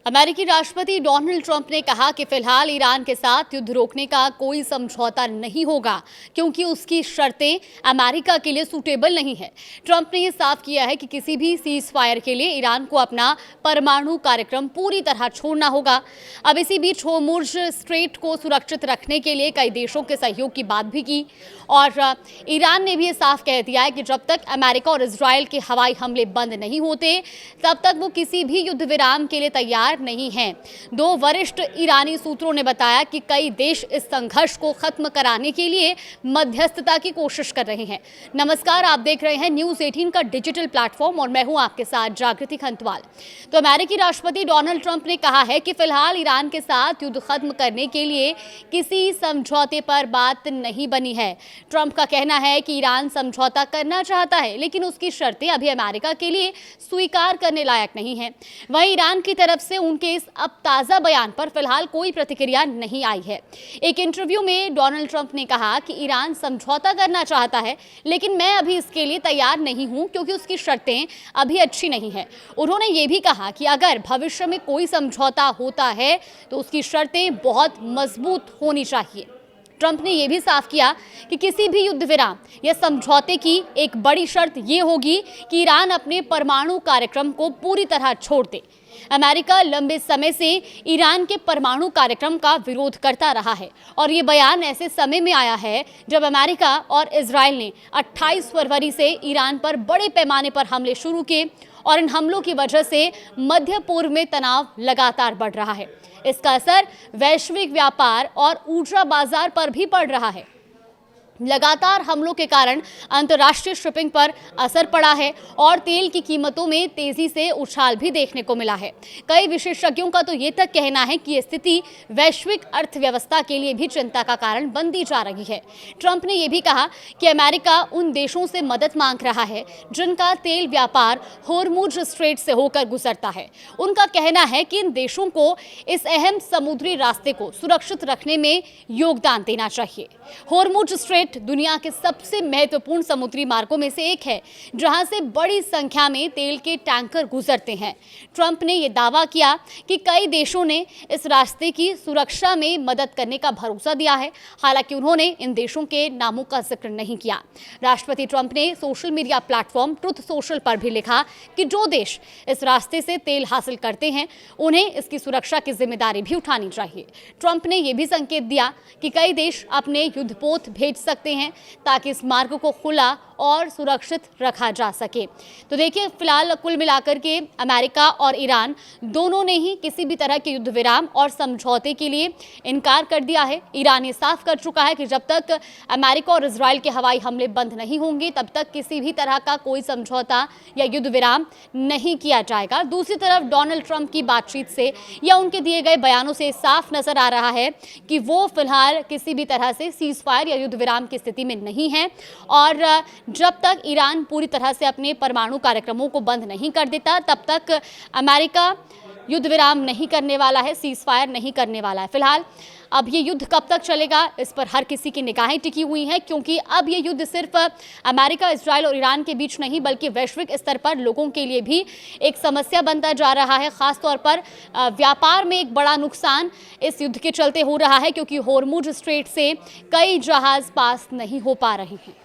अमेरिकी राष्ट्रपति Donald Trump ने कहा कि फिलहाल ईरान के साथ युद्ध रोकने का कोई समझौता नहीं होगा क्योंकि उसकी शर्तें अमेरिका के लिए सूटेबल नहीं है। ट्रंप ने यह साफ किया है कि किसी भी सीज फायर के लिए ईरान को अपना परमाणु कार्यक्रम पूरी तरह छोड़ना होगा। अब इसी बीच होर्मुज स्ट्रेट को सुरक्षित रखने के लिए कई देशों के सहयोग की बात भी की और ईरान ने भी ये साफ कह दिया है कि जब तक अमेरिका और इजराइल के हवाई हमले बंद नहीं होते तब तक वो किसी भी युद्ध विराम के लिए तैयार नहीं है। दो वरिष्ठ ईरानी सूत्रों ने बताया कि कई देश इस संघर्ष को खत्म कराने के लिए मध्यस्थता की कोशिश कर रहे हैं। नमस्कार, आप देख रहे हैं न्यूज़ 18 का डिजिटल प्लेटफॉर्म और मैं हूं आपके साथ जागृति खंतवाल। तो अमेरिकी राष्ट्रपति डोनाल्ड ट्रंप ने कहा है कि फिलहाल ईरान के साथ युद्ध खत्म करने के लिए किसी समझौते पर बात नहीं बनी है। ट्रंप का कहना है कि ईरान समझौता करना चाहता है लेकिन उसकी शर्तें अभी अमेरिका के लिए स्वीकार करने लायक नहीं है। वहीं ईरान की तरफ से उनके इस अब ताज़ा बयान पर फिलहाल कोई प्रतिक्रिया नहीं आई है। एक इंटरव्यू में डोनाल्ड ट्रंप ने कहा कि ईरान समझौता करना चाहता है लेकिन मैं अभी इसके लिए तैयार नहीं हूं क्योंकि उसकी शर्तें अभी अच्छी नहीं है। उन्होंने ये भी कहा कि अगर भविष्य में कोई समझौता होता है तो उसकी शर्तें बहुत मजबूत होनी चाहिए। ट्रंप ने यह भी साफ किया कि किसी भी युद्ध विराम या समझौते की एक बड़ी शर्त ये होगी कि ईरान अपने परमाणु कार्यक्रम को पूरी तरह छोड़ दे। अमेरिका लंबे समय से ईरान के परमाणु कार्यक्रम का विरोध करता रहा है और ये बयान ऐसे समय में आया है जब अमेरिका और इजराइल ने 28 फरवरी से ईरान पर बड़े पैमाने पर हमले शुरू किए और इन हमलों की वजह से मध्य पूर्व में तनाव लगातार बढ़ रहा है। इसका असर वैश्विक व्यापार और ऊर्जा बाजार पर भी पड़ रहा है। लगातार हमलों के कारण अंतर्राष्ट्रीय शिपिंग पर असर पड़ा है और तेल की कीमतों में तेजी से उछाल भी देखने को मिला है। कई विशेषज्ञों का तो ये तक कहना है कि ये स्थिति वैश्विक अर्थव्यवस्था के लिए भी चिंता का कारण बनती जा रही है। ट्रंप ने यह भी कहा कि अमेरिका उन देशों से मदद मांग रहा है जिनका तेल व्यापार होर्मुज स्ट्रेट से होकर गुजरता है। उनका कहना है कि इन देशों को इस अहम समुद्री रास्ते को सुरक्षित रखने में योगदान देना चाहिए। होर्मुज स्ट्रेट दुनिया के सबसे महत्वपूर्ण समुद्री मार्गों में से एक है जहां से बड़ी संख्या में तेल के टैंकर गुजरते हैं। ट्रंप ने यह दावा किया कि कई देशों ने इस रास्ते की सुरक्षा में मदद करने का भरोसा दिया है। हालांकि उन्होंने इन देशों के नामों का जिक्र नहीं किया। राष्ट्रपति ट्रंप ने social media platform truth social पर भी लिखा कि जो देश इस रास्ते से तेल हासिल करते हैं उन्हें इसकी सुरक्षा की जिम्मेदारी भी उठानी चाहिए। ट्रंप ने यह भी संकेत दिया कि कई देश अपने युद्धपोत भेज सकते हैं ताकि इस मार्ग को खुला और सुरक्षित रखा जा सके। तो देखिए, फिलहाल कुल मिलाकर के अमेरिका और ईरान दोनों ने ही किसी भी तरह के युद्ध विराम और समझौते के लिए इनकार कर दिया है। ईरान ये साफ कर चुका है कि जब तक अमेरिका और इजराइल के हवाई हमले बंद नहीं होंगे तब तक किसी भी तरह का कोई समझौता या युद्ध विराम नहीं किया जाएगा। दूसरी तरफ डोनाल्ड ट्रंप की बातचीत से या उनके दिए गए बयानों से साफ नजर आ रहा है कि वो फिलहाल किसी भी तरह से सीज फायर या युद्ध विराम की स्थिति में नहीं है और जब तक ईरान पूरी तरह से अपने परमाणु कार्यक्रमों को बंद नहीं कर देता तब तक अमेरिका युद्ध विराम नहीं करने वाला है, सीज फायर नहीं करने वाला है। फिलहाल अब ये युद्ध कब तक चलेगा इस पर हर किसी की निगाहें टिकी हुई हैं क्योंकि अब ये युद्ध सिर्फ अमेरिका, इजराइल और ईरान के बीच नहीं बल्कि वैश्विक स्तर पर लोगों के लिए भी एक समस्या बनता जा रहा है। खासतौर पर व्यापार में एक बड़ा नुकसान इस युद्ध के चलते हो रहा है क्योंकि होर्मुज स्ट्रेट से कई जहाज पास नहीं हो पा रहे हैं।